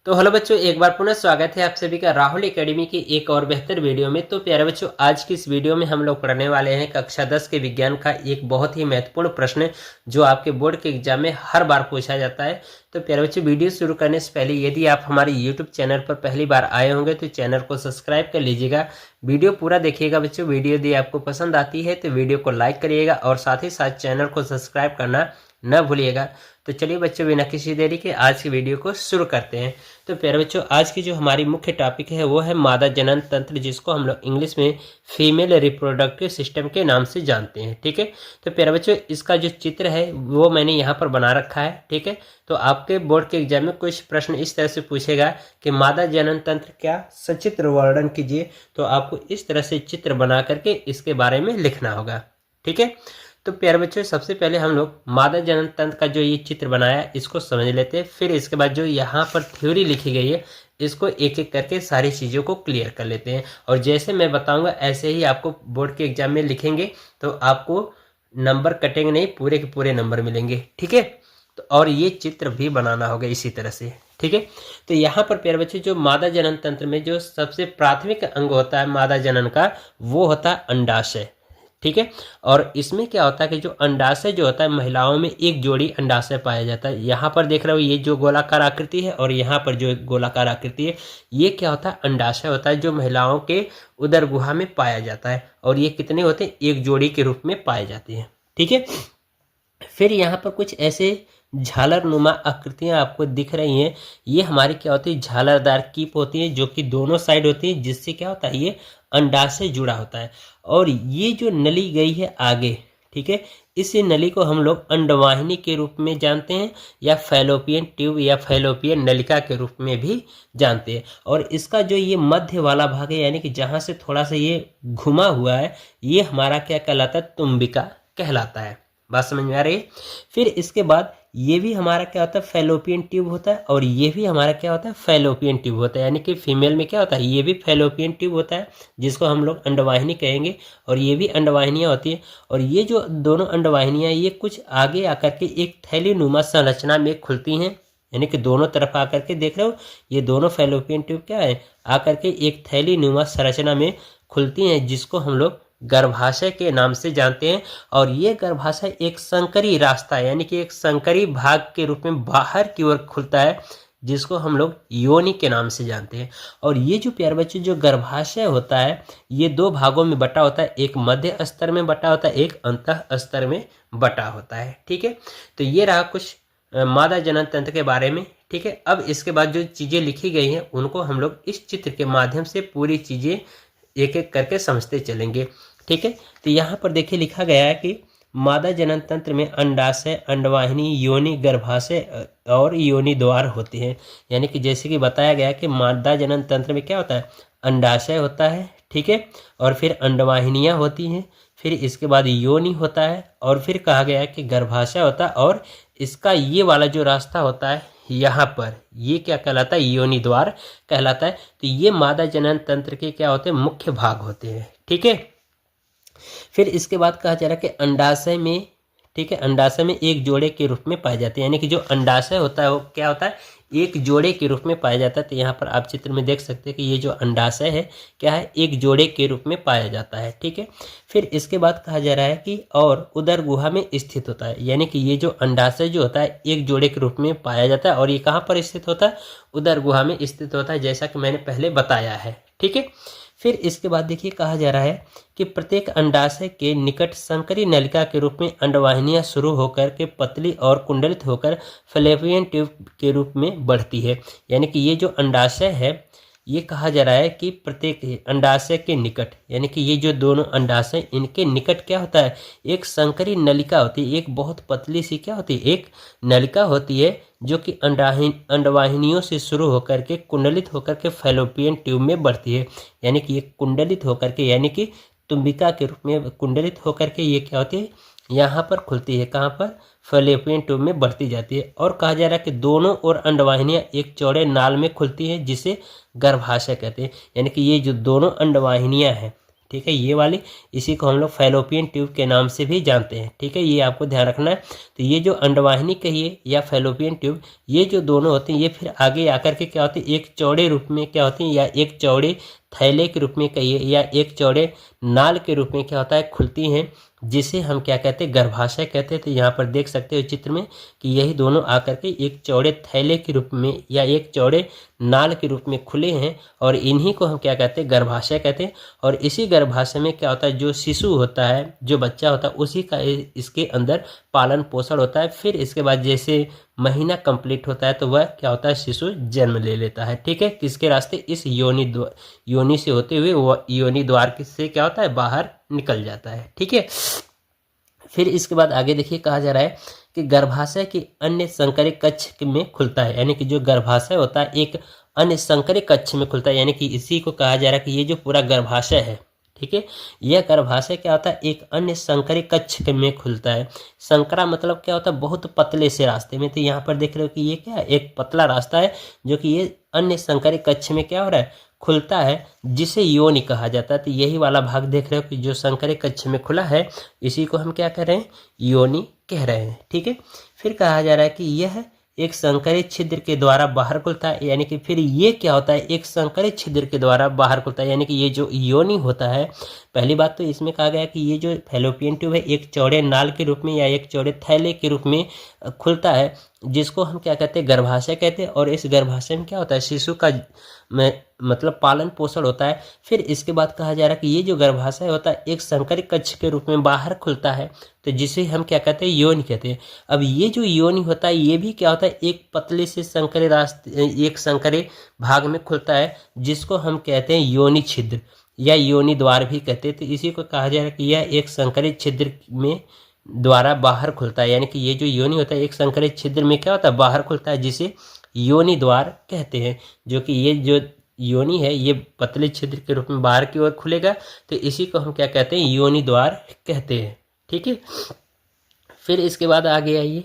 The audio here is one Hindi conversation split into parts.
तो हेलो बच्चों, एक बार पुनः स्वागत है आप सभी का राहुल एकेडमी की एक और बेहतर वीडियो में। तो प्यारे बच्चों, आज की इस वीडियो में हम लोग पढ़ने वाले हैं कक्षा 10 के विज्ञान का एक बहुत ही महत्वपूर्ण प्रश्न जो आपके बोर्ड के एग्जाम में हर बार पूछा जाता है। तो प्यारे बच्चों, वीडियो शुरू करने से पहले यदि आप हमारे यूट्यूब चैनल पर पहली बार आए होंगे तो चैनल को सब्सक्राइब कर लीजिएगा। वीडियो पूरा देखिएगा बच्चों। वीडियो यदि आपको पसंद आती है तो वीडियो को लाइक करिएगा और साथ ही साथ चैनल को सब्सक्राइब करना न भूलिएगा। तो चलिए बच्चों, बिना किसी देरी के आज की वीडियो को शुरू करते हैं। तो प्यारे बच्चों, आज की जो हमारी मुख्य टॉपिक है वो है मादा जनन तंत्र, जिसको हम लोग इंग्लिश में फीमेल रिप्रोडक्टिव सिस्टम के नाम से जानते हैं। ठीक है। तो प्यारे बच्चों, इसका जो चित्र है वो मैंने यहाँ पर बना रखा है। ठीक है। तो आपके बोर्ड के एग्जाम में कुछ प्रश्न इस तरह से पूछेगा कि मादा जनन तंत्र क्या, सचित्र वर्णन कीजिए। तो आपको इस तरह से चित्र बना करके इसके बारे में लिखना होगा। ठीक है। तो प्यारे बच्चों, सबसे पहले हम लोग मादा जनन तंत्र का जो ये चित्र बनाया इसको समझ लेते हैं। फिर इसके बाद जो यहाँ पर थ्योरी लिखी गई है इसको एक एक करके सारी चीज़ों को क्लियर कर लेते हैं। और जैसे मैं बताऊंगा ऐसे ही आपको बोर्ड के एग्जाम में लिखेंगे तो आपको नंबर कटेंगे नहीं, पूरे के पूरे नंबर मिलेंगे। ठीक है। तो और ये चित्र भी बनाना होगा इसी तरह से। ठीक है। तो यहाँ पर प्यारे बच्चे, जो मादा जनन तंत्र में जो सबसे प्राथमिक अंग होता है मादा जनन का, वो होता है अंडाशय। ठीक है। और इसमें क्या होता है कि जो अंडाशय जो होता है, महिलाओं में एक जोड़ी अंडाशय पाया जाता है। यहाँ पर देख रहे हो ये जो गोलाकार आकृति है और यहाँ पर जो गोलाकार आकृति है, ये क्या होता है, अंडाशय होता है जो महिलाओं के उदर गुहा में पाया जाता है। और ये कितने होते हैं, एक जोड़ी के रूप में पाए जाते हैं। ठीक है। फिर यहाँ पर कुछ ऐसे झालर नुमा आकृतियां आपको दिख रही हैं। ये हमारी क्या होती है, झालरदार कीप होती है जो कि दोनों साइड होती है, जिससे क्या होता है, ये अंडाशय से जुड़ा होता है। और ये जो नली गई है आगे, ठीक है, इस नली को हम लोग अंडवाहिनी के रूप में जानते हैं या फैलोपियन ट्यूब या फैलोपियन नलिका के रूप में भी जानते हैं। और इसका जो ये मध्य वाला भाग है, यानी कि जहाँ से थोड़ा सा ये घुमा हुआ है, ये हमारा क्या कहलाता है, तुम्बिका कहलाता है। बात समझ में आ रही है। फिर इसके बाद ये भी हमारा क्या होता है, फैलोपियन ट्यूब होता है। और ये भी हमारा क्या होता है, फैलोपियन ट्यूब होता है। यानी कि फीमेल में क्या होता है, ये भी फैलोपियन ट्यूब होता है जिसको हम लोग अंडवाहिनी कहेंगे। और ये भी अंडवाहिनियाँ होती हैं। और ये जो दोनों अंडवाहिनियाँ ये कुछ आगे आकर के एक थैली नुमा संरचना में खुलती हैं। यानी कि दोनों तरफ आकर के देख रहे हो, ये दोनों फैलोपियन ट्यूब क्या है, आकर के एक थैली नुमा संरचना में खुलती हैं, जिसको हम लोग गर्भाशय के नाम से जानते हैं। और ये गर्भाशय एक संकरी रास्ता है, यानी कि एक संकरी भाग के रूप में बाहर की ओर खुलता है, जिसको हम लोग योनि के नाम से जानते हैं। और ये जो प्यारे बच्चे, जो गर्भाशय होता है ये दो भागों में बटा होता है, एक मध्य स्तर में बटा होता है, एक अंतः स्तर में बटा होता है। ठीक है। तो ये रहा कुछ मादा जनन तंत्र के बारे में। ठीक है। अब इसके बाद जो चीज़ें लिखी गई हैं उनको हम लोग इस चित्र के माध्यम से पूरी चीज़ें एक एक करके समझते चलेंगे। ठीक है। तो यहाँ पर देखिए लिखा गया है कि मादा जनन तंत्र में अंडाशय, अंडवाहिनी, योनि, गर्भाशय और योनि द्वार होते हैं। यानी कि जैसे कि बताया गया कि मादा जनन तंत्र में क्या होता है, अंडाशय होता है। ठीक है। और फिर अंडवाहिनियाँ होती हैं, फिर इसके बाद योनि होता है, और फिर कहा गया है कि गर्भाशय होता है। और इसका ये वाला जो रास्ता होता है यहाँ पर, ये क्या कहलाता है, योनि द्वार कहलाता है। तो ये मादा जनन तंत्र के क्या होते हैं, मुख्य भाग होते हैं। ठीक है। फिर इसके बाद कहा जा रहा है कि अंडाशय में, ठीक है, अंडाशय में एक जोड़े के रूप में पाए जाते हैं। यानी कि जो अंडाशय होता है वो क्या होता है, एक जोड़े के रूप में पाया जाता है। तो यहाँ पर आप चित्र में देख सकते हैं कि ये जो अंडाशय है क्या है, एक जोड़े के रूप में पाया जाता है। ठीक है। फिर इसके बाद कहा जा रहा है कि और उदर गुहा में स्थित होता है। यानी कि ये जो अंडाशय जो होता है एक जोड़े के रूप में पाया जाता है। और ये कहाँ पर स्थित होता है, उदर गुहा में स्थित होता है, जैसा कि मैंने पहले बताया है। ठीक है। फिर इसके बाद देखिए कहा जा रहा है कि प्रत्येक अंडाशय के निकट संकरी नलिका के रूप में अंडवाहिनियां शुरू होकर के पतली और कुंडलित होकर फैलोपियन ट्यूब के रूप में बढ़ती है। यानी कि ये जो अंडाशय है ये कहा जा रहा है कि प्रत्येक अंडाशय के निकट, यानी कि ये जो दोनों अंडाशय इनके निकट क्या होता है, एक संकरी नलिका होती है, एक बहुत पतली सी क्या होती है, एक नलिका होती है जो कि अंडवाहिनियों से शुरू होकर के कुंडलित होकर के फैलोपियन ट्यूब में बढ़ती है। यानी कि ये कुंडलित होकर के, यानी कि तुम्बिका के रूप में कुंडलित होकर के ये क्या होती है, यहाँ पर खुलती है। कहाँ पर, फैलोपियन ट्यूब में बढ़ती जाती है। और कहा जा रहा है कि दोनों ओर अंडवाहिनियाँ एक चौड़े नाल में खुलती हैं, जिसे गर्भाशय कहते हैं। यानी कि ये जो दोनों अंडवाहिनियाँ हैं, ठीक है, ये वाली, इसी को हम लोग फैलोपियन ट्यूब के नाम से भी जानते हैं। ठीक है, ये आपको ध्यान रखना है। तो ये जो अंडवाहिनी कहिए या फैलोपियन ट्यूब, ये जो दोनों होते हैं ये फिर आगे आकर के क्या होते हैं, एक चौड़े रूप में क्या होते हैं, या एक चौड़े थैले के रूप में कहिए या एक चौड़े नाल के रूप में क्या होता है, खुलती हैं, जिसे हम क्या कहते हैं, गर्भाशय कहते हैं। तो यहाँ पर देख सकते हो चित्र में कि यही दोनों आकर के एक चौड़े थैले के रूप में या एक चौड़े नाल के रूप में खुले हैं, और इन्हीं को हम क्या कहते हैं, गर्भाशय कहते हैं। और इसी गर्भाशय में क्या होता है, जो शिशु होता है, जो बच्चा होता है, उसी का इसके अंदर पालन पोषण होता है। फिर इसके बाद जैसे महीना कंप्लीट होता है तो वह क्या होता है, शिशु जन्म ले लेता है। ठीक है, किसके रास्ते, इस योनि से होते हुए वह योनि द्वार से क्या होता है, बाहर निकल जाता है। ठीक है, फिर इसके बाद आगे देखिए कहा जा रहा है कि गर्भाशय के अन्य संकरी कक्ष में खुलता है, यानी कि जो गर्भाशय होता है एक अन्य संकरी कक्ष में खुलता है, यानी कि इसी को कहा जा रहा है कि ये जो पूरा गर्भाशय है, ठीक है, यह गर्भाशय क्या होता है, एक अन्य संकरी कक्ष में खुलता है। संकरा मतलब क्या होता है, बहुत पतले से रास्ते में। तो यहाँ पर देख रहे हो कि ये क्या है, एक पतला रास्ता है जो कि ये अन्य संकरी कक्ष में क्या हो रहा है, खुलता है, जिसे योनि कहा जाता है। तो यही वाला भाग देख रहे हो कि जो संकरी कक्ष में खुला है, इसी को हम क्या कह रहे हैं, योनि कह रहे हैं। ठीक है, फिर कहा जा रहा है कि यह एक संकरी छिद्र के द्वारा बाहर खुलता है, यानी कि फिर ये क्या होता है, एक संकरी छिद्र के द्वारा बाहर खुलता है। यानी कि ये जो योनि होता है, पहली बात तो इसमें कहा गया कि ये जो फैलोपियन ट्यूब है एक चौड़े नाल के रूप में या एक चौड़े थैले के रूप में खुलता है, जिसको हम क्या कहते हैं, गर्भाशय कहते हैं। और इस गर्भाशय में क्या होता है, शिशु का मतलब पालन पोषण होता है। फिर इसके बाद कहा जा रहा है कि ये जो गर्भाशय होता है एक संकरी कक्ष के रूप में बाहर खुलता है, तो जिसे हम क्या कहते हैं, योनि कहते हैं। अब ये जो योनि होता है ये भी क्या होता है, एक पतले से संकरे रास्ते, एक संकरे भाग में खुलता है, जिसको हम कहते हैं योनि छिद्र या योनि द्वार भी कहते हैं। तो इसी को कहा जा रहा है कि यह एक संकरी छिद्र में द्वारा बाहर खुलता है, यानी कि ये जो योनि होता है एक संकरी छिद्र में क्या होता है, बाहर खुलता है, जिसे योनि द्वार कहते हैं। जो कि ये जो योनि है ये पतले छिद्र के रूप में बाहर की ओर खुलेगा, तो इसी को हम क्या कहते हैं, योनि द्वार कहते हैं। ठीक है, फिर इसके बाद आगे आइए।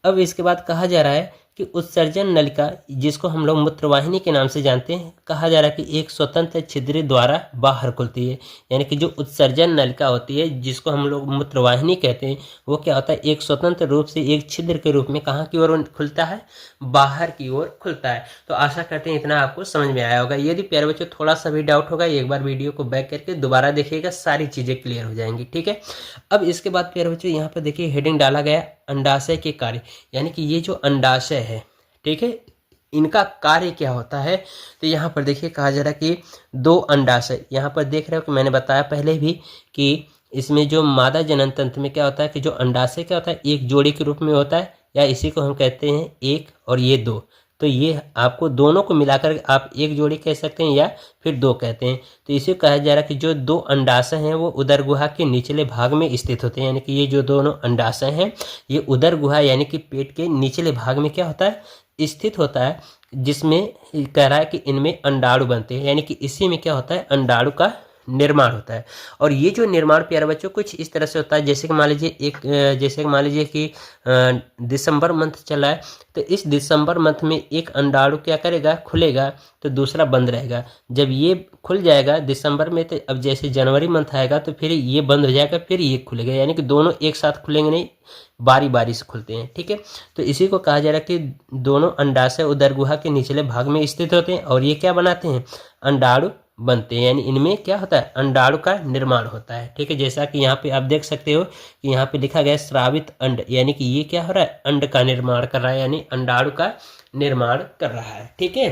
अब इसके बाद कहा जा रहा है कि उत्सर्जन नलिका, जिसको हम लोग मूत्रवाहिनी के नाम से जानते हैं, कहा जा रहा है कि एक स्वतंत्र छिद्र द्वारा बाहर खुलती है। यानी कि जो उत्सर्जन नलिका होती है जिसको हम लोग मूत्रवाहिनी कहते हैं, वो क्या होता है, एक स्वतंत्र रूप से एक छिद्र के रूप में कहाँ की ओर खुलता है, बाहर की ओर खुलता है। तो आशा करते हैं इतना आपको समझ में आया होगा। यदि प्यारे बच्चों थोड़ा सा भी डाउट होगा, एक बार वीडियो को बैक करके दोबारा देखिएगा, सारी चीज़ें क्लियर हो जाएंगी। ठीक है, अब इसके बाद प्यारे बच्चों यहाँ पर देखिए हेडिंग डाला गया अंडाशय के कार्य, यानी कि ये जो अंडाशय है, ठीक है, इनका कार्य क्या होता है। तो यहाँ पर देखिए कहा जा रहा है कि दो अंडाशय, यहाँ पर देख रहे हो कि मैंने बताया पहले भी कि इसमें जो मादा जनन तंत्र में क्या होता है कि जो अंडाशय क्या होता है एक जोड़ी के रूप में होता है, या इसी को हम कहते हैं एक और ये दो। तो ये आपको दोनों को मिलाकर आप एक जोड़ी कह सकते हैं या फिर दो कहते हैं। तो इसे कहा जा रहा है कि जो दो अंडाशय हैं वो उदर गुहा के निचले भाग में स्थित होते हैं, यानी कि ये जो दोनों अंडाशय हैं ये उदर गुहा यानी कि पेट के निचले भाग में क्या होता है, स्थित होता है, जिसमें कह रहा है कि इनमें अंडाणु बनते हैं, यानी कि इसी में क्या होता है, अंडाणु का निर्माण होता है। और ये जो निर्माण प्यारे बच्चों कुछ इस तरह से होता है, जैसे कि मान लीजिए कि दिसंबर मंथ चला है, तो इस दिसंबर मंथ में एक अंडाणु क्या करेगा, खुलेगा, तो दूसरा बंद रहेगा। जब ये खुल जाएगा दिसंबर में, तो अब जैसे जनवरी मंथ आएगा तो फिर ये बंद हो जाएगा, फिर ये खुलेगा, यानी कि दोनों एक साथ खुलेंगे नहीं, बारी बारी से खुलते हैं। ठीक है, तो इसी को कहा जा रहा है कि दोनों अंडाशय उदर गुहा के निचले भाग में स्थित होते हैं, और ये क्या बनाते हैं, अंडाणु बनते हैं, यानी इनमें क्या होता है, अंडाणु का निर्माण होता है। ठीक है, जैसा कि यहाँ पे आप देख सकते हो कि यहाँ पे लिखा गया है स्रावित अंड, यानी कि ये क्या हो रहा है, अंड का निर्माण कर रहा है, यानी अंडाणु का निर्माण कर रहा है। ठीक है,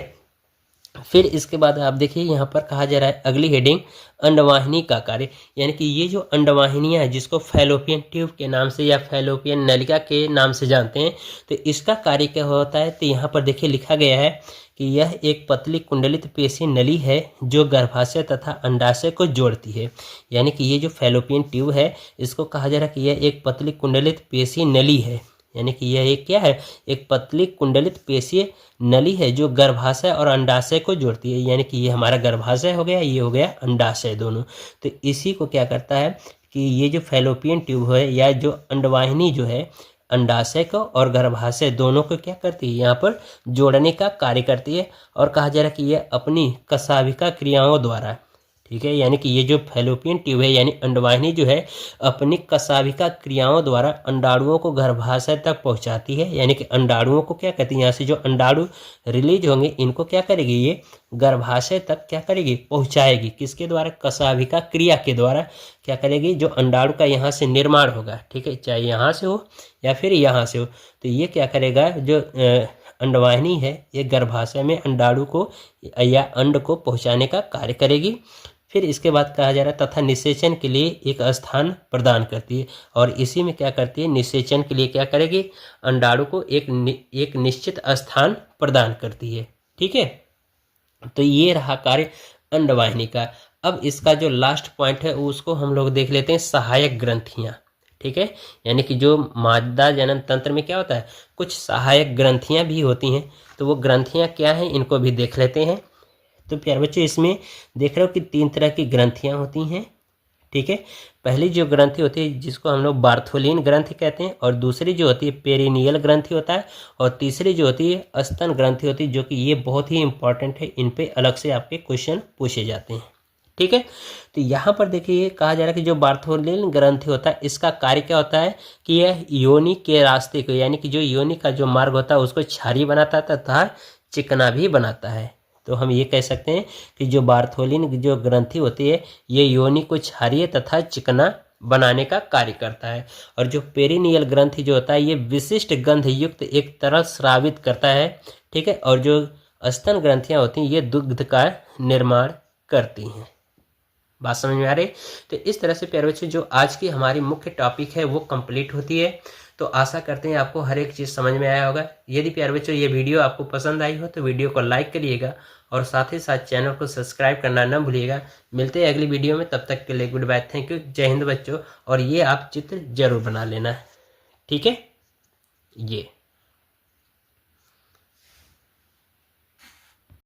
फिर इसके बाद आप देखिए यहाँ पर कहा जा रहा है अगली हेडिंग अंडवाहिनी का कार्य, यानी कि ये जो अंडवाहिनियाँ है जिसको फैलोपियन ट्यूब के नाम से या फैलोपियन नलिका के नाम से जानते हैं, तो इसका कार्य क्या होता है। तो यहाँ पर देखिए लिखा गया है कि यह एक पतली कुंडलित पेशी नली है जो गर्भाशय तथा अंडाशय को जोड़ती है। यानी कि ये जो फैलोपियन ट्यूब है इसको कहा जा रहा है कि यह एक पतली कुंडलित पेशी नली है, यानी कि यह एक क्या है, एक पतली कुंडलित पेशीय नली है जो गर्भाशय और अंडाशय को जोड़ती है। यानी कि ये हमारा गर्भाशय हो गया, ये हो गया अंडाशय दोनों। तो इसी को क्या करता है कि ये जो फैलोपियन ट्यूब है या जो अंडवाहिनी जो है अंडाशय को और गर्भाशय दोनों को क्या करती है, यहाँ पर जोड़ने का कार्य करती है। और कहा जा रहा है कि यह अपनी कशाभिका क्रियाओं द्वारा, ठीक है, यानी कि ये जो फैलोपियन ट्यूब है यानी अंडवाहिनी जो है अपनी कशाभिका क्रियाओं द्वारा अंडाणुओं को गर्भाशय तक पहुंचाती है। यानी कि अंडाणुओं को क्या कहती है, यहाँ से जो अंडाणु रिलीज होंगे इनको क्या करेगी, ये गर्भाशय तक क्या करेगी, पहुंचाएगी। किसके द्वारा, कशाभिका क्रिया के द्वारा क्या करेगी, जो अंडाणु का यहाँ से निर्माण होगा, ठीक है, चाहे यहाँ से हो या फिर यहाँ से हो, तो ये क्या करेगा, जो अंडवाहिनी है ये गर्भाशय में अंडाणु को या अंड को पहुंचाने का कार्य करेगी। फिर इसके बाद कहा जा रहा है तथा निषेचन के लिए एक स्थान प्रदान करती है। और इसी में क्या करती है, निषेचन के लिए क्या करेगी, अंडाणु को एक निश्चित स्थान प्रदान करती है। ठीक है, तो ये रहा कार्य अंडवाहिनी का। अब इसका जो लास्ट पॉइंट है उसको हम लोग देख लेते हैं, सहायक ग्रंथियां। ठीक है, यानी कि जो मादा जनन तंत्र में क्या होता है, कुछ सहायक ग्रंथियां भी होती हैं। तो वो ग्रंथियां क्या हैं, इनको भी देख लेते हैं। तो प्यारे बच्चों, इसमें देख रहे हो कि 3 तरह की ग्रंथियां होती हैं। ठीक है, पहली जो ग्रंथि होती है जिसको हम लोग बार्थोलिन ग्रंथि कहते हैं, और दूसरी जो होती है पेरिनियल ग्रंथि होता है, और तीसरी जो होती है स्तन ग्रंथि होती है, जो कि ये बहुत ही इंपॉर्टेंट है, इन पे अलग से आपके क्वेश्चन पूछे जाते हैं। ठीक है, तो यहाँ पर देखिए कहा जा रहा है कि जो बार्थोलिन ग्रंथि होता है इसका कार्य क्या होता है कि यह योनि के रास्ते को, यानी कि जो योनि का जो मार्ग होता है उसको क्षारीय बनाता है तथा चिकना भी बनाता है। तो हम ये कह सकते हैं कि जो बार्थोलिन जो ग्रंथि होती है ये योनि को क्षारीय तथा चिकना बनाने का कार्य करता है। और जो पेरिनियल ग्रंथि जो होता है ये विशिष्ट गंध युक्त एक तरल स्रावित करता है। ठीक है, और जो स्तन ग्रंथियां होती हैं ये दुग्ध का निर्माण करती हैं। बात समझ में आ रही। तो इस तरह से प्यारे बच्चों जो आज की हमारी मुख्य टॉपिक है वो कंप्लीट होती है। तो आशा करते हैं आपको हर एक चीज़ समझ में आया होगा। यदि प्यारे बच्चों ये वीडियो आपको पसंद आई हो तो वीडियो को लाइक करिएगा और साथ ही साथ चैनल को सब्सक्राइब करना न भूलिएगा। मिलते हैं अगली वीडियो में, तब तक के लिए गुड बाय, थैंक यू, जय हिंद बच्चों। और ये आप चित्र जरूर बना लेना, ठीक है। ये